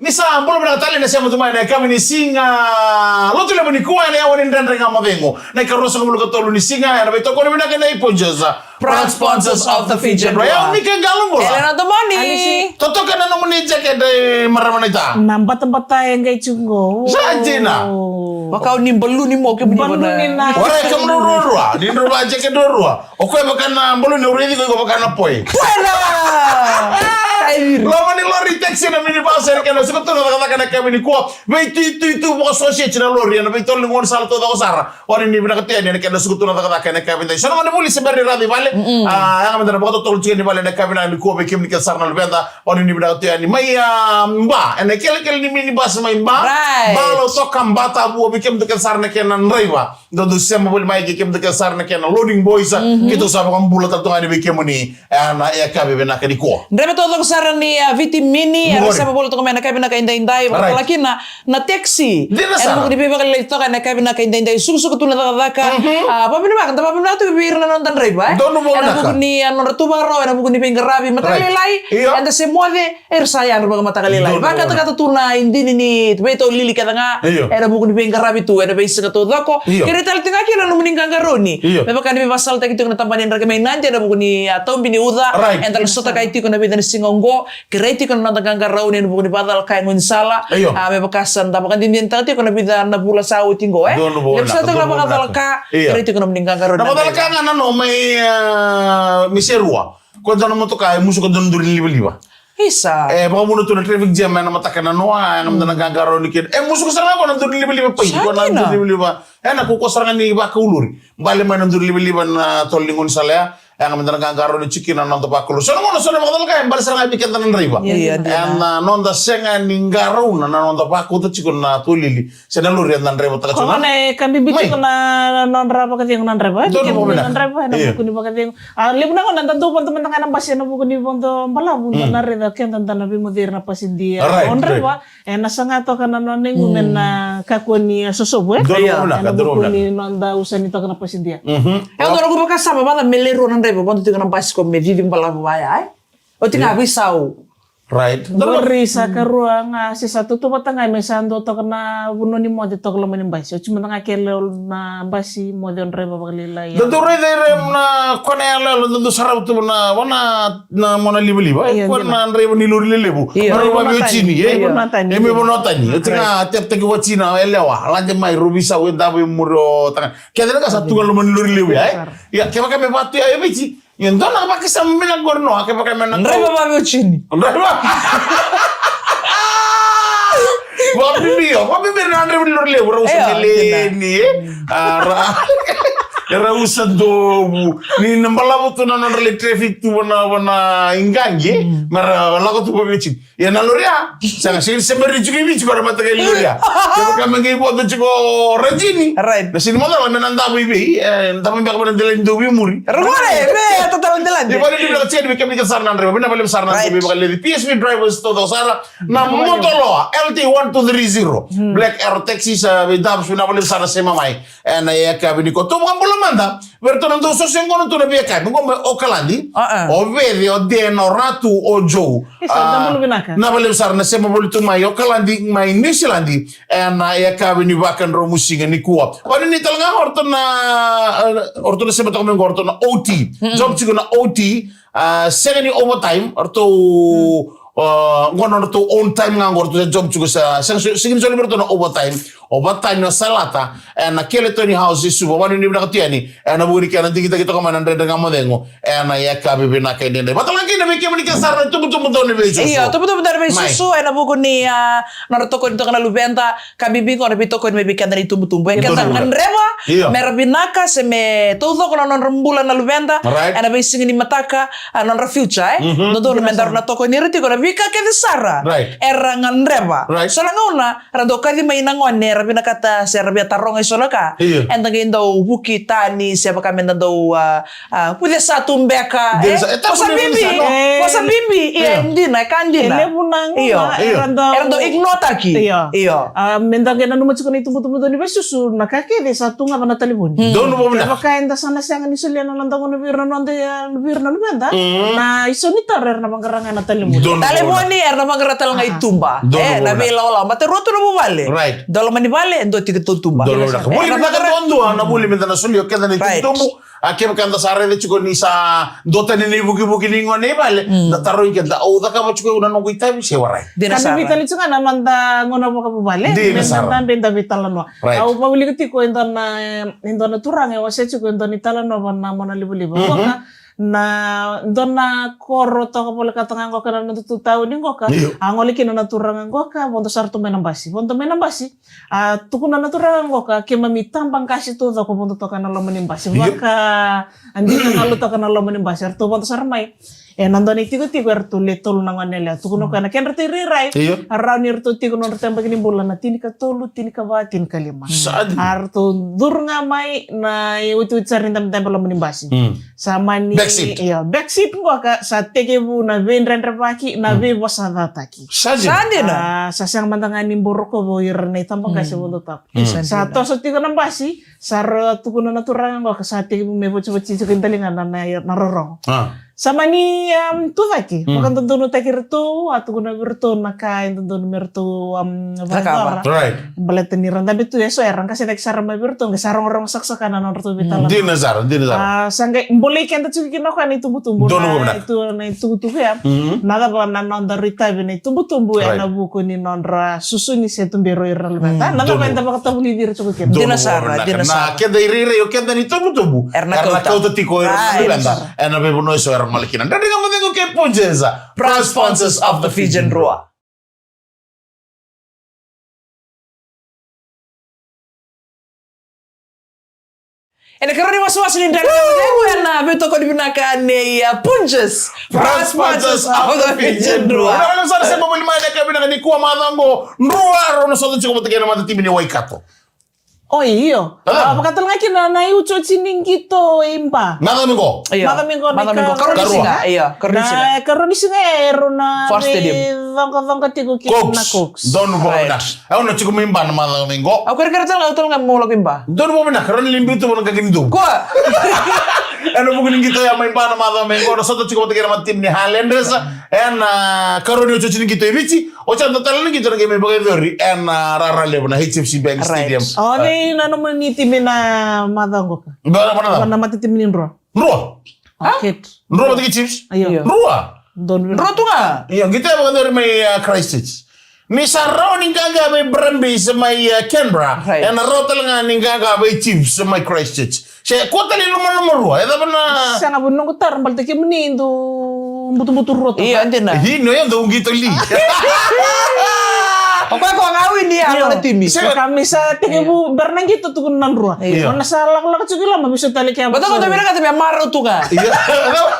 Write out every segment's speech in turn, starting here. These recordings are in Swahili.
Misa mbolo bina tali na siya mtumay na kami ni singa lotu le bani kuwa na yawan indandre nga mabengo na ikarosa ng muluga tolo ni singa na bito ko na binaka na iponjosa Proud sponsors of the Fidget Yaw ni kagalong mo Elena Domani. Toto ka na naman ni jacket ay maraman ita Nambat-nambat tayo ngay chungo. Saan na? Baka ni balu ni mo ke Balunin na. Wala ka mrururua ni nruba jacket rurua o ko baka na mbolo ni uridi ko baka na poy Buena. Lama ni lori taxi na minibus na kaya sugot na nakaka kami ni ko. Wait tu mo associate na lori na bito lingon salto da usara. Wala ni binakatian ni kaya sugot na nakaka kami tayo. Sana na pulis beri radi vale. Ang kami na baka tol chicken ni vale na kami na ko be kim ni kasar na lubenda. Wala ni binakatian ni may mba. Na kele ni minibus may mba. Balo sokam bata bu be kim de kasar na kaya na nraiwa. Do sema bul may kim de kasar na kaya na loading boys. Kito sa mga bulat at tungani be kim ni na ya kabe na kadi ko. Ndrebe todo kusara ni vitamini ya sema bolo to na kabi na kainda-indai laki na taxi en buku di bebak le to na kabi na kainda-indai suku-suku tu na taka papi na kanta papi na tu bir na non tan reba en buku ni non tu baro en buku ni pengarabi matalilai en se muove saya no baga matalilai baka kata tu na indini ni beto lili kata nga en buku ni pengarabi tu en beisa to dako kire tal tinga kira no meninggang garoni bebak ni basal ta kitu na tampanin rage mainan en buku ni tombi ni uda en tal sota kaiti ko na bidan singongo Kereti kono nanta ganggarau ni buku ni badal kaya ngunsala me bakasan ta makan dindin tati kono bida na bula sawu tinggo lepsa to na badal ka kereti kono mending ganggarau na badal ka nga no may miserua ko dono mo to kay musu ko dono duri liba Isa. Baka muna to na traffic jam na matakan na noa ang mga nagagaro ni kid. Musu ko sa ko nang duri liba pa ko nang duri liba. Nakukusarangan ni ba kauluri. Bali man nang duri liba na tolingon sala yang mga nagagaro ni chicken na nang tapakulo. So nang mga dala kay bali sa nga bikin tanan riba. And non da senga ni garo na nang tapakulo to chicken na tulili. Sa naluri nan riba ta Kung kami bitin ko na non raba kasi yung non raba. Non raba na buku ni bakati yung libo na ko nantanto pon teman tangan basya na buku ni pon to bala pun na reda ken tantan nabi modir na pasindia. Non raba nasa nga to kana non ngumen na kakoni sosobo buku ni non da usan ito kana pasindia. Doro ko kasama bala melero nan reba pon to kana pas ko me vivim bala baya o tinga bisau. Right. Dori sa karua nga si satu tu matangay may sando to kana buno ni mo dito ko laman basi. Cuma nga kelo na basi mo don reba baglila ya. Dori rem na kone ala do sarap tu na wana na mona liba. Ko na reba ni luri lebu. Maro ba chini Emi bonotani. Tinga tep tegi wachina elewa. Lanje mai rubisa we dabe muro tanga. Kedela ka satu kalau moni luri lebu ya. Ya kema kame batu ya bici. Yung doon nakapakisa mo minagorno, kaya kami nang... Andrei ba chini? Andrei ba? Wapi na Andrei Lorle, urusan ni Rausan dobu ni nambala buto na nandali traffic tu wana ingangi mara lago tu pabicin ya naloria sanga sing semeri juga bici para mata kali loria ya kami ngai buat tu rajini right na sini mala menanda bibi tapi bakal menandalan dobi muri rumare me total mendalan di mana di bilang cek kami ke sarnan reba bina balik sarnan dobi bakal lebih PSV drivers to sara na motolo LT1230 Black Air taxi sa bidam suna balik sana sema mai na ya kabini ko to bukan manda vertono ndo so sengono to na bia kai ngo o kalandi o vedi o de no ratu o jo na bale sar na sema bolu to mai o kalandi mai nisilandi na ya kabini bakan ro musinga ni kuwa wani ni talanga orto na sema to men orto na OT job chigo na OT segani overtime orto ngono to on time ngangor to job chugo sa sigin joli berto no overtime no salata na kele toni house subo wani ni na katiani na buri kana kita kama nandre dengan modengo na ya kabe bina kay dende batalang kina me kemani ka sarna tubu do ni beso iya tubu dar beso na bugo ni na to ko kana lubenta kabibi ko na bito ko me bikan dari tumbu kata nandreva merabinaka se me todo ko non rembulan na lubenta na besingi ni mataka non future no do mentar na to ko ni reti ko na bika ke de sara era ngandreva so la ngona rado kadi may nangone rabina kata si rabia tarong isolaka. Entang indo buki tani siapa kami indo punya satu beka. Kosa bibi. Iya ndina kandina. Ele punang. Erando ignotaki. Iya. Mentang kena numat suka itu betul-betul ni susu nakake de satu ngapa na talibun. Dono po na. Baka enda sana siang ni sulian nang tangon birna nonde birna nubenda. Na iso ni tarer na mangkarangan na talibun. Talibun ni erna mangkaratal nga itumba. Na bila mate roto na bubale. Right. Dolo manibale endo tikitumba. Dono na. Muli minta tondo na muli minta na sulio kenda ni tumbu. Akem kanda sare de chuko ni sa dota ni buki ningo ne bale. Da taro ikenda o da ka chuko una no kuita bi se warai. Kan vitali chunga na manda ngona mo ka bubale. Benda benda vitalano. Au pabili ko indona turang e wase chuko indona talano na mona libu-libu. Na dona koro to ko pole katanga ngoka na tu tau ni ngoka angoli kina na turanga ngoka bonto sarto menambasi tukuna na turanga ngoka ke mamitambang kasi to ko bonto to kana lo menimbasi baka andi na lo to kana lo menimbasi to bonto sarmai nandoni tigo ertu letol nanganela tukuno kana ken reti rirai arani ertu tigo non tembak ni bulan na tinika tolu tinika ba tinika lima artu durnga mai na utu carin tem lo menimbasi sama ni backseat ngoka sa tegebu na vendran repaki na be bosada taki sadina sasang mandangan ni boroko bo irne tambang kasi bondo tak sa to so tigo nambasi sar tukuno na turang ngoka sa tegebu me bochi kindalingan na narorong sama ni tu lagi bukan tentu nu takir tu atau guna bertu maka tentu nu bertu Rakaba. Balet ni randa betu ya so erang kasih tak sarang bertu nggak sarang orang saksa kanan orang tu betal di nazar sanggai boleh kan tu cuci kan itu tumbuh itu tu ya nada bana non dari tabi ni tumbuh ya na buku ni non ra susu ni saya tumbero iral bata nada main tempat ketemu ni dir cukup kan di nazar nah keda iri yo keda ni tumbuh erna kau tu tiko iral bata erna be bono so malikinan. Dan dengan menengok ke Punjeza, proud sponsors of the Fijian Roa. Ini karena mas-mas ini dari yang betul kau digunakan ya Punjes, proud sponsors of the Fijian Roa. Orang orang saya mau beli mana kau bina ni kuah matango, Roa orang satu cukup tekan mata tim ini waikato. Oh iyo, apa kata lagi na uco cining gitu impa. Maka minggu. Karena iya, karena di sini eruna. First stadium. Vangka tigo kita na Cooks. Don bo na. Aku nak cukup impa na maka minggu. Aku kira-kira tahu nggak mau lagi impa. Don bo na, karena limbu itu bukan kagin itu. Kok? Ano mungkin kita yang main pa na maka minggu. Ada satu cukup tekan mata tim ni Highlanders. Karena uco cining gitu ibici. Ocha total ni kita lagi main bagai teori. Rara lebar na HFC Bank Stadium. Oh ni nano manitimin na madango ka. Mana matitimin Roa. Roa. Akit. Roa mati chips. Roa. Roa tu nga. Iya kita bukan dari may Christchurch. Ni sarao ning gaga may Brøndby sa may Canberra. Yan roa talaga ning gaga may chips sa may Christchurch. Siya kota ni lumang Roa. Ito ba na? Siya nga bunong kutar balte ki menindo butu-butu Roa. Iya ande na. Hino yan daw gito li. Apa kau ngawin dia ano na timi? Kami sa tigibu bernang gitu tuh nan Roa. Mana salah lak cuci lama bisa tali kaya. Betul kau tu bilang kata maru tu kan? Iya.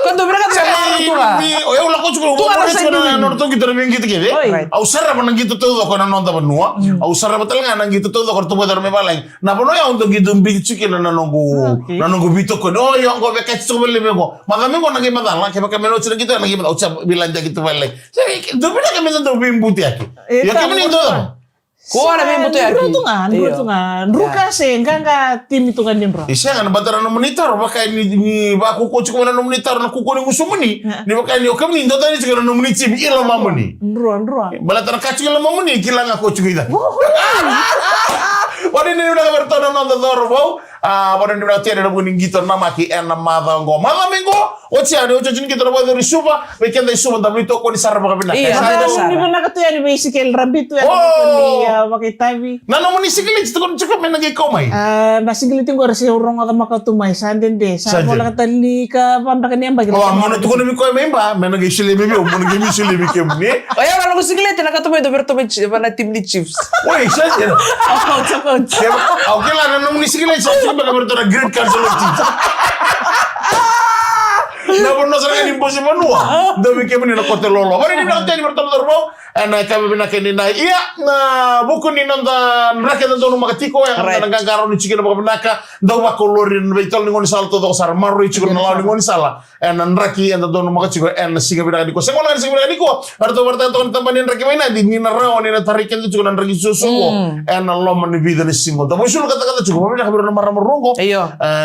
Kau tu bilang kata maru tu kan? Oh ya ulah kau cuci. Tu kan saya ni nonton gitu dengan gitu gitu. Au sarap nang gitu tuh kau nonton benua. Au sarap betul nang gitu tuh kau tu buat orang mebaleng. Nah bono ya untuk gitu bicu kita nanonggu bitu kau. Oh ya kau pakai cuci beli mego. Maka mego nang gimana lah? Kau pakai melo cuci gitu nang gimana? Ucap bilang gitu baleng. Saya tu bilang kami tu bimbuti aku. Ya kami ni Kau ada yang betul ya? Beruntungan. Ruka sih, enggak tim itu kan dia bro. Isya kan batara no monitor, baka ni ba kuko cukup na no monitor na kuko ni usumuni. Ni baka ni okam ni ndota ni cukup na no monitor ilo mamuni. Ndro. Balatara kacu ilo mamuni kila nga ko cukup ida. Wadi ni udah bertona no dor wow. Wadi ni udah tiada buning gitu nama ki en mama minggu. Oci ada oci jin kita buat dari suba, weekend dari suba tapi itu kau di sarap bagaimana? Iya, di mana kata ya di basic rabbit tu ya. Pakai tabi. Nah, namun isi gelit itu kan cukup main lagi kau mai. Nasi gelit itu gua rasa orang atau makan tu mai sanden deh. Sama lah kata ni ke pandakan yang bagi. Oh, mana tu kau ni kau main ba? Main lagi sili bibi, mana lagi sili bibi kau ni. Oh ya, kalau nasi gelit nak kata mai tu bertemu mana tim di Chiefs. Woi, saja. Oke lah, namun isi gelit saya cuma bertemu great cultural Chiefs. Na pun nasa nga impossible nuwa. Dami kaya mo nila kote lolo. Mari ni nakatya ni bertemu terbang. kami binakindinday. Buku ni nanda rakyat nanda makatiko yang nagagaro ni chikina bakabinaka daw bakolorin beitol ni ngoni sala todo sar maru chikina law ni ngoni sala raki and dono makachiko siga binakadiko semola siga binakadiko arto berta to tampanin raki maina di ni naraw ni natariken tu chikina raki susu lo mani vida ni singo tamo sul kata-kata chiko babina kabiro na maramurungo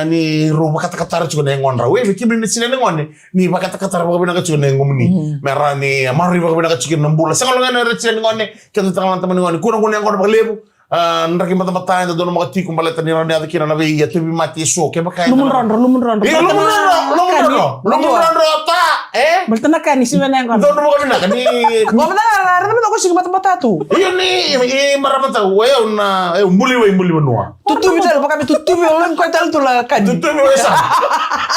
ni ro kata-kata chikina ngonra we bikin ni sila ngoni ni kata-kata bakabinaka chikina ngomni merani maru bakabinaka chikina mbula semola ngana rechile ngoni kata teman-teman ngoni kurang-kurang ngoni bakalebu nraki mata-mata yang dono makati kumbala tani rani ada kira nabe ya tubi mati so ke bakay lumun rondo ta bertena kan isi mana yang dono mo kami na kani Ngomong na naman ako sige mata-mata tu. iyo ni maramata we una muli manua Tutubi tayo pa kami tutubi ulan ko tal tula kan. tutubi we sa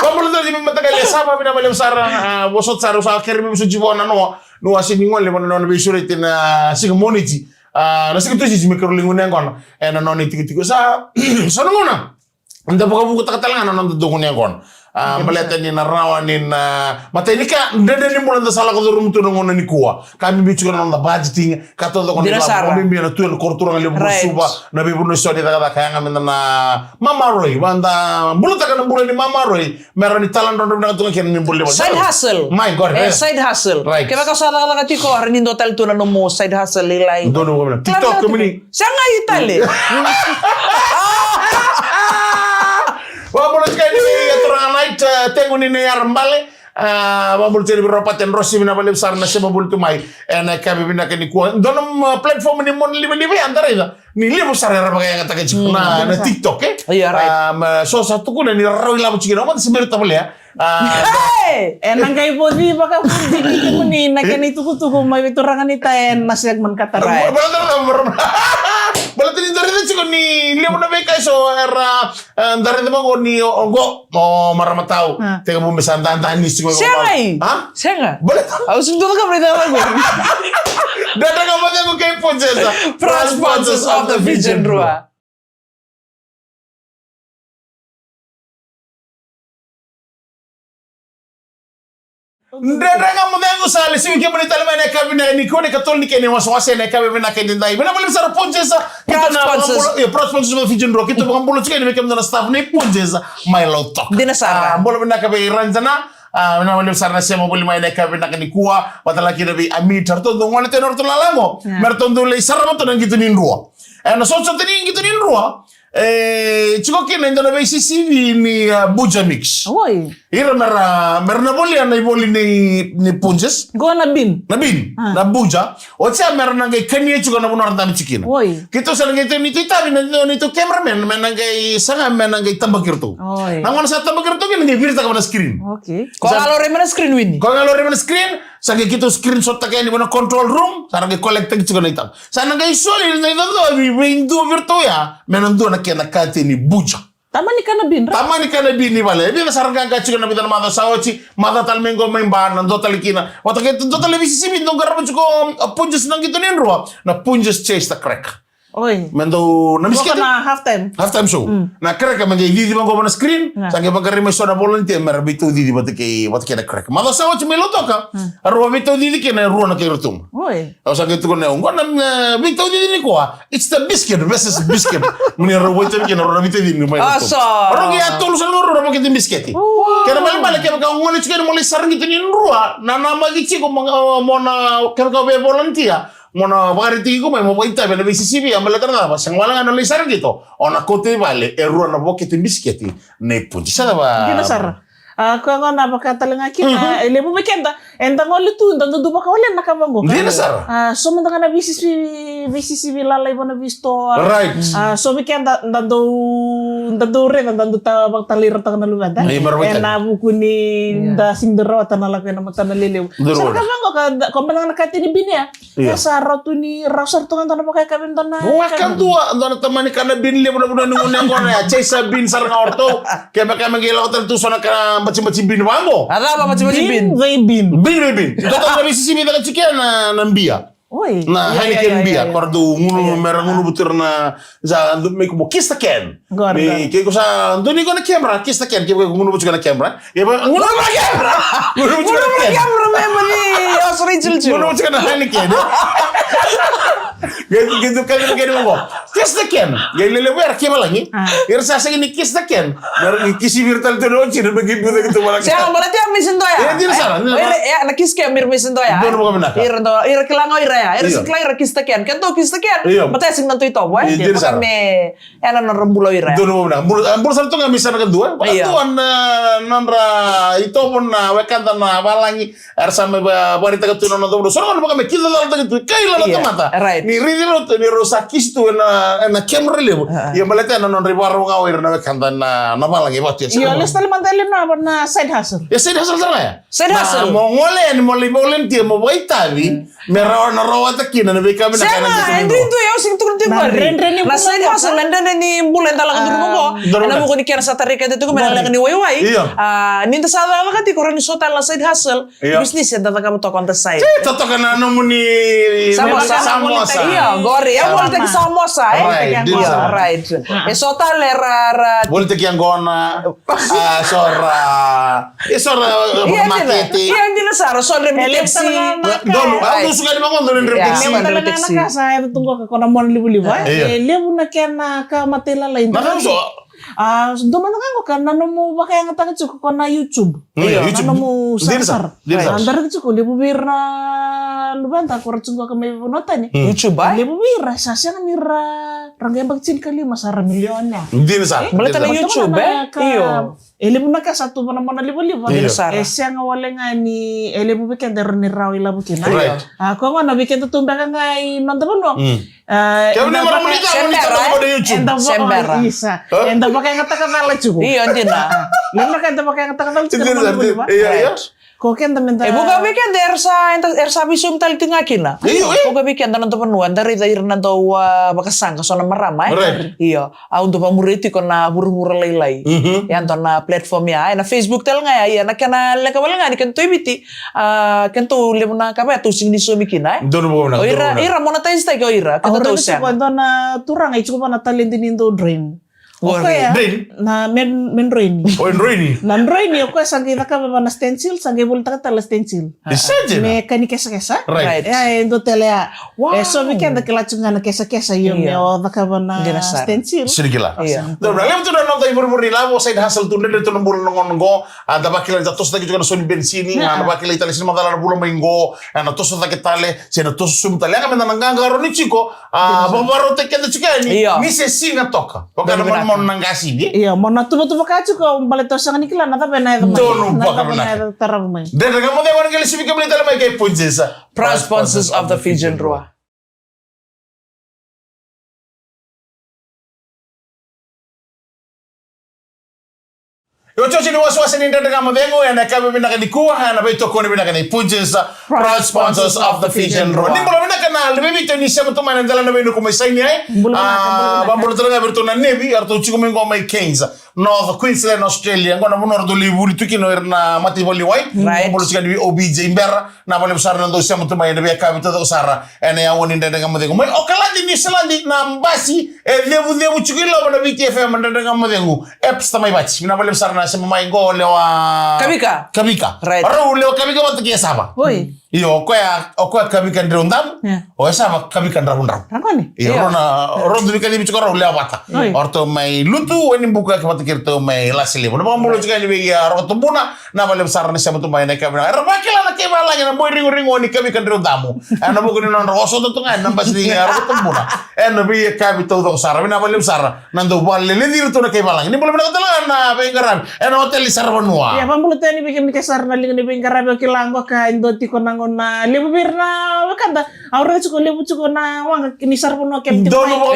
kamu lu di mata kali sama bina malam sarang bosot saru sa kermi musu jibona no asiningon le bono no bisurite na sigamoniti na sige tusi mikro lingunen kon no ni tiki sa sonona nda buku katalangan no dogon kon baleta ni narawa ni mata ini ka ndende ni mulanda sala ko rum tu ngona ni kuwa kami bicu na nda budgeting kato do kon la bimbi na tu kortura ngali busuba na bibu no so di daga kaya ngamen na mama roy banda buluta kan bulu ni mama roy merani talan don na tu ken ni bulu Side hustle. my god Side hustle. Right. Kaya kasala ka tiko rin do tal tuna no mo side hustle lilay. dono ko na TikTok community Siya nga itali. Vamos a night tengo ni yar mbale vamos a ropa ten rosi bina bale besar na sema bul tumai kabe bina kani ko donum platform ni mon libe andara ida ni libo sarera bagay ngata ke na TikTok so satu ko ni rawi la bu chikino man simer tabale enang kay podi baka dikit mo ni na kani tuku may turangan ita nasag man kataray Balati ni dari chiko ni libo na beka so era dari de mango ni ongo maramatau tega mo mesanda ni siko Siya nga. Boleh. Ako sundo ka pala naman mo. Dada ka ba ko kay Ponchesa? Proud sponsors of the Vision Rua. Dada ka mo sa lisi ke mo talma na kabina ni ko ni katol ni kene waswase na kabina kay dindai. Bina mo sa Ponchesa. Kita na proud sponsors of the Vision Rua. Kita bang bulo chike ni kem na staff ni Ponchesa. My low talk. Dinasara. Bolo bina ka be ranjana. Na wale sarna sema boli mai na kabina kani kuwa watala kina bi amitar to ngone tenor to lalango. Mertondo le sarama to nang gitu ni Rua. Na so tani gitu ni Rua. Chiko kina ndo na CCV ni Buja Mix. Oy. Ira merna boli na boli ni Punjes. Go na bin. Na Buja. O tia merna ngai kani chiko na bunar ndam chikina. Oy. Kito sa ngai ni tita ni to cameraman men ngai sanga men ngai tambakir to. Oy. Nangon sa tambakir to ngai virta ka na screen. Okay. Kung alore mo na screen win. Kung alore mo na screen, sa kita screenshot tayo ni mo control room, sa nang collect tayo chiko na ita. Sa nang isoli na ito, windu virtuya, menando na kaya nakati ni Buja. Tama ni kanabin. Tama ni kanabin ni vale. Ebi sarang ka chiko na bitan mata saochi, mata talmengo may ban do talikina. Wata kaya do talibisi simin do garabo chiko punjes nang gito ni Rua, na punjes chase the crack. Oy. Mendo na Bukan na halftime show. Na crack man jadi di bangko na screen. Sange pagkari may sona volunteer mer bitu di bat kay wat kaya crack. Mada sa wat meloto ka. Arwa bitu di kay na ruwa na kay rutum. Oy. O sange to ko na ngon na bitu di ni ko. It's the biscuit versus biscuit. Muni ruwa ito kay na ruwa bitu di ni may rutum. Aro kaya tulu sa ruwa mo kay biscuit. Kaya balik kay ka ngon chika mo sarang ito ni ruwa na magi ko mo na kaya ka volunteer. Mona bagariti ko may mabaita bena BCCB ang malatan na ba sang wala nga nalisar gitu ona kote vale erro na boket bisketi ne punti sa ba Ginasar. Kung nga napakatalinga kita, ili mo mikenda, endang ulit tu, endang duba ka ulit nakabango. Ginasar. So man nga na BCCB lalay mo na visto. Right. So mikenda, ndado rin, ndado tabang talira ta na lumada. Na buku ni da singdero at nalaki na mata naliliw. So nakabango ka, kung man nga nakatinibin niya, sa rato ni Rausar to nga na pakakabin to na. Wakan tua, ando na tamani ka na binli mo na nungunan ko na chesa bin sar nga orto. Kaya baka magila ko tanto sa naka macam-macam bin wamo. Ada apa macam-macam bin? Bin. Bin. Dito na BCCB na chikia na nambia. Oi. Na Heineken bia, kordo ngunu merah ngunu butir na za andu me ko kista ken. Guarda. Me ke ko sa andu ni ko na camera kista ken ke ko ngunu butir na camera. Ya ba ngunu na camera. Ngunu butir na ken. Camera memang ni asri cil-cil. Ngunu butir na Heineken. Gitu kan begini mo. Kista ken. Ya lele wer ke malangi. Ir sa sa ni kista ken. Mer kisi virtual to no chin bagi gitu gitu malang. Siya berarti ang misin to ya. Ya dir sana. Ya nakis ke mir misin to ya. Dono mo kami naka. Ir kilango ira ya. Ir Iya. siklay ra kistakian. Kan to kistakian. Iya. Mata sing nanto ito, boy. Iya, dir sana. Kami ana na rembulo ira. Dono mo na. Ambul sa to nga misan ka dua. Iya. Tuan nanra ito pun na wekanta na balangi ar sa me wanita ka tuno no do. So no kami kila dal gitu. Kaila na Iya, mata. right. Ni ridilo to ni rosakis to na camera levo. Ya maleta na non ribaru ngawir na wekanta na balangi bati. Iya, les tali mantelin na side hustle. Ya side hustle sana ya. Side hustle. Mo ngolen mo libolen ti mo boitavi. Merawa na rawa ta kina na beka na Siya nga, hindi ito yaw sing tukul timba rin. Na side hustle, nandan ni bulan talang duro mo ko. Ana mo ko ni kaya sa tarika dito ko menalang ni wayway. Ninta sa dala ka ti ko rin sota la side hustle. Business ya data ka mo to on the side. Toto ka na mo ni Samosa. Iya, gori. Ya mo tek samosa Right, din sa. right. E sota le ra. Volte che angona sora marketing. Iya, hindi na saro. So re taxi. Dono, aku suka di mangon dono Iya. taxi. Memang Talaga taxi. na kasa ito tunggu ka kona mo libu-libu. Lebu na kaya na ka matila lain. Nakam so. Duman na ko kan nano mo ba kaya nga taga ko na YouTube. Iya, YouTube. Nano mo Din sasar. sa. Andar ko lebu bir na lubanta ko ratsun ko ka may nota ni. YouTube ba? Lebu bir sasya nga mira ranggay bagcin kali masara milyon na. Din sa. Balita na YouTube Iyo. Lebu na ka satu pa naman na libu-libu. Iya. Siya nga wala nga ni lebu bikin dero ni raw ilabu kina. Right. Ako nga nabikin tutumba ka nga nonton mo. Kaya ni mo ni ka mo YouTube. Sembera. Isa. Enda pakai kata-kata cukup. Iya, hindi na. Lembra kan pakai kata-kata cukup. Iya. Kok kan temen Buka weekend ersa bisum tali tingakin na. Buka weekend na nanto panuan dari dair nanto bakasang kasona maramay. Right. Iya, untuk pamuriti ko na buru-buru laylay. Yan to na platform ya, na Facebook tel nga ya, na kana leka wala nga ni kanto ibiti. Kanto lemo na kaba tu sing ni sumikin ay. Dono mo na. Ira monetize tayo ira. Kanto to siya. Kwento na turang ay cukup na talent din do drain. Okay ya. Drain? Na men drain. Oh, Rainy. Nan drain yo ko sangi na ka ba na stencil, sangi bulta ka tala stencil. Desaje na. Me kani kesa-kesa. Right. Ya endo telea. Wow. So weekend kala chunga na kesa-kesa yo me o da ka ba na Dinasar. stencil. Sedikit lah. Iya. Dono, alam tu na nonton ibur-ibur ni labo side hustle tu nende tu nombor nongo. Ada bakila jatos lagi juga na soni bensini, ada bakila itali sini madala na bulan maingo, na toso da ketale, sina toso sum tale kami na nanganga roni chiko. Babaro te kende chikani. Iya. Ni se singa toka. Poka na mon nangasi bi. Iya, mau natuba-tuba kacu ko baleto sa kanila na tabe na ito. Dono ba ka na ito taramay. Dede kamu de wan kali sibi kami tala mai kay punjesa. Proud sponsors of the Fijian Rua. Yo chochi ni wasiwasi ni ndende kama vengo ya nakabe binaka ni kuwa na beto koni binaka ni punjesa. Proud sponsors of the Fijian Rua. Ni mbolo binaka na lebebi to ni sema tuma ndala na beno kuma saini ai. Bambolo tanga berto na nevi arto chiko mengo mai Keynes. North Queensland Australia ngona munor do liburi tukino na mati boli wai. Bambolo chika ni OBJ imbera na bole besar ndo sema tuma ndebe kabe to sara ene ya woni ndende kama vengo. Mai okalandi ni selandi na mbasi lebu chikilo na BTFM ndende kama vengo. Eps tamai bachi. Na bole besar na sema mai go lewa Kabika. Right. Aro lewa Kabika watu kia saba. Oi. Iyo okoya Kabika ndiro ndam. O saba Kabika ndiro ndam. Rangoni. Iyo rondo bikani bicho karo lewa bata. Orto mai lutu weni buka kemati kirto mai lasile. Bona bambulo chika ni begi roto buna na bale besar na sema tu mai na Kabika. Rabakila na kebala na boy ringo ni Kabika ndiro ndamu. Ana buku ni non roso to tunga na basri roto buna. Eno bi Kabika to sara na bale besar nando balle le dirto na kebala. Ni bole na tala na bengaran. Eno hotel di Sarbanua. Ya pambulo tani bikin kesar na lingo ni bingkarabe kilango ka indoti ko nangona lebu birna wakanda awra chuko lebu chuko na wanga ni Sarbanua kem tim. Dono mo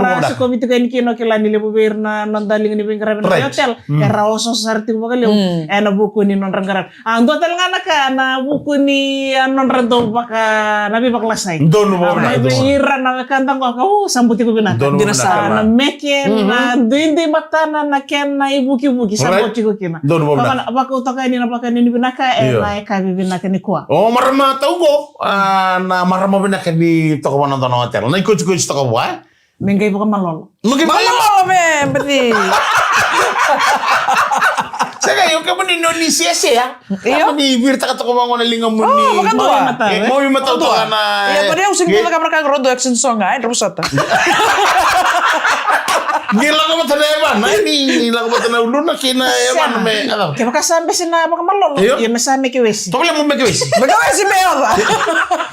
na chuko bitu kan kino kilani lebu birna nonda lingo ni bingkarabe na hotel. Kara oso sarti ko bakal eno buku ni non ranggaran. Ang hotel ngana ka na buku ni non rando baka nabi baklasay. Dono mo na. Ira na wakanda ko sambuti ko bina. Na meken na dindi matana na ken na ibuki-buki sambuti ko kina. Dono mo na. Baka utaka ini na baka ini binaka na ka binaka ni kwa. Oh marama tau go na marama binaka ni toko nonton hotel. Na ikut toko buah. Mengkai bukan malolo. Mungkin Malolo men, berarti. Saya yung kamu di Indonesia sih ya. Iya. Kamu di bir taka toko bangun linga muni. Oh, makan tua. Mau yung mata to na. Ya, padahal using pula kamar kang rodo action song ay, terus ata. Gila ka mata na eman. Ini lang mata na ulo na kina eman me. Ano? Kaya makasambe sina bukan malolo. Iyo. Ya mesame kiwesi. Toko lang mo megawis. Bagaimana sih Mel?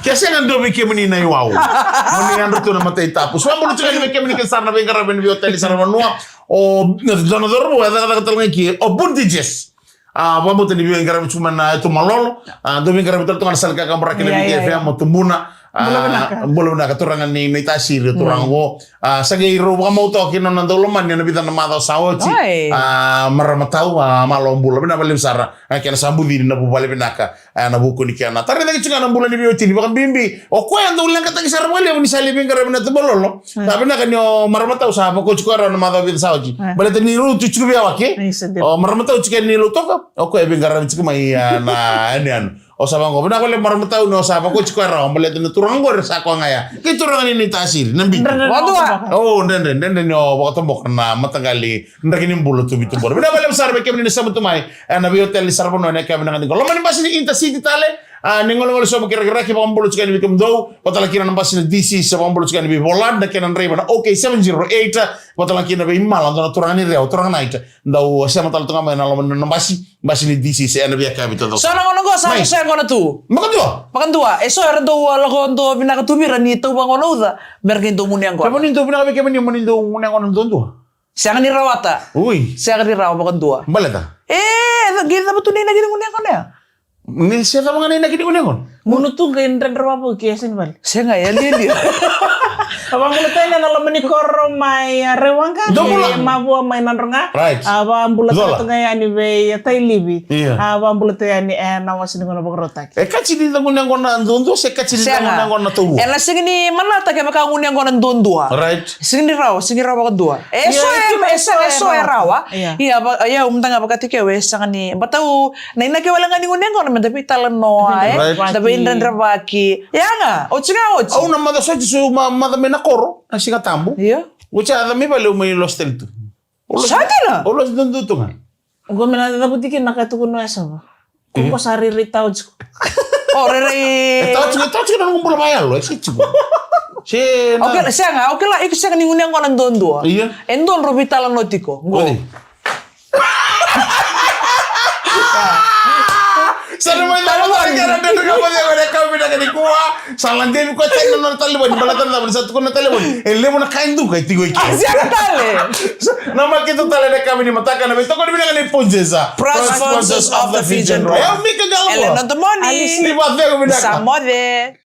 Kasi nga ndo bike muni na wow. Muni nga ruto na mata itapos. Wa mo ruto ka bike muni ka sarna ben karaben bi hotel sarna noa. O zona dorbo ada kata kata lagi. O buntijes. Vamos a tener que cuma na itu malolo. Domin kami tu kan asal kakak mereka lebih kaya mau tumbuna. Belum nak keturangan ni tasir turang go. Sagi ro kamu tu kino nando loman yang lebih tanam atau sawoci. Meramatau malom bulu. Bina balik sara. Kena sambu di nabu balik binaka. Nabu kuni kiana. Tari lagi cuma nabu lagi bioti. Bukan bimbi. O kau yang tu ulang kata kisah balik. Ini sali bingkar bina tu bololo. Tapi nak nyo meramatau sahabat kau cukup orang nama tu sawoci. Balik tu niru tu cukup biawak ke. Meramatau cukup niru tu ka. O kau yang bingkar bina cukup mai na anian. O sabang ko, bina ko le maramatau no sabang ko chiko ra, mbale tene turang go sa ko ngaya. Ki turang ni tasir, nambi. Waduh. Oh, den no baka tombok na matagali. Ndaki ni mbulo tu bitu bor. Bina bale sar be kemni samu tumai. Na bi hotel ni sarbo no ne kemna ngani ko. Lo mani basi ni intercity tale. Ningol ngol so kira-kira ki pambulu chika ni bikum do. Patala kina nang basi ni DC sa pambulu chika ni bi Holland na kenan reba na. Okay, 708. Patala kina be imal na turang ni reo, turang night. Ndau sa matal tunga mai na lo nang basi ni DC sa na bi akabito do. So nang ngono sa saya ngono tu. Makan tua. Eso era do lago do pinakatumira ni tu bang ngono da. Mergin do munyang ko. Kamu nindu pinaka kami ni nindu munang ono dondo. Siang ni rawata. Uy. Siang ni rawa makan tua. Balata. Gila betul ni lagi munyang ko na. Ni siapa mga nina kini kuningon? Munu tu kain ren rawa kiasin bal. Saya nggak ya dia. Abang bulutay na nalam ni koro may rewang ka. Mabu may nanronga. Right. Abang bulutay to ngaya ni be tay libi. Iya. Abang bulutay ni nawas ni ngono bagrotak. Kachi di tangun yang kona dondo se kachi di tangun yang kona tubu. Ela singini mana tak maka ngun yang kona dondo. Right. Singini rawa kedua. Eso rawa. Iya ya umtang apa ketika wes sangani. Batau na ina ke wala ngani ngun yang kona tapi talan noa tapi indran rabaki. Ya nga. Ochi. Oh na mada sa su mada menakoro na siga tambo. Iya. Ucha ada mi bale umay lostel tu. Sakina. Olos dondo tu nga. Gue menata butikin nakatukuno esa ba. Kuko sari ritaw. Oh rere. Tahu na ngumpul mayal lo si chigo. Si Oke, saya nggak. Oke lah, ikut saya ningun yang kona dondo. Iya. Endon robitalan notiko. Go. Sana mo na mo kaya na ka pa dia ka bina ka ni kuha. Salang din ko tek na talibon balatan na sa ko na talibon. Elle mo na kaindu kay tigoy ki. Asya ka tale. Na makito tale na kami ni mataka na beto ko bina ka ni Ponjesa. Proud sponsors of the Fijian Royal. Ay mi ka galmo. Ellen on the money. Di ba ko bina ka. Samode.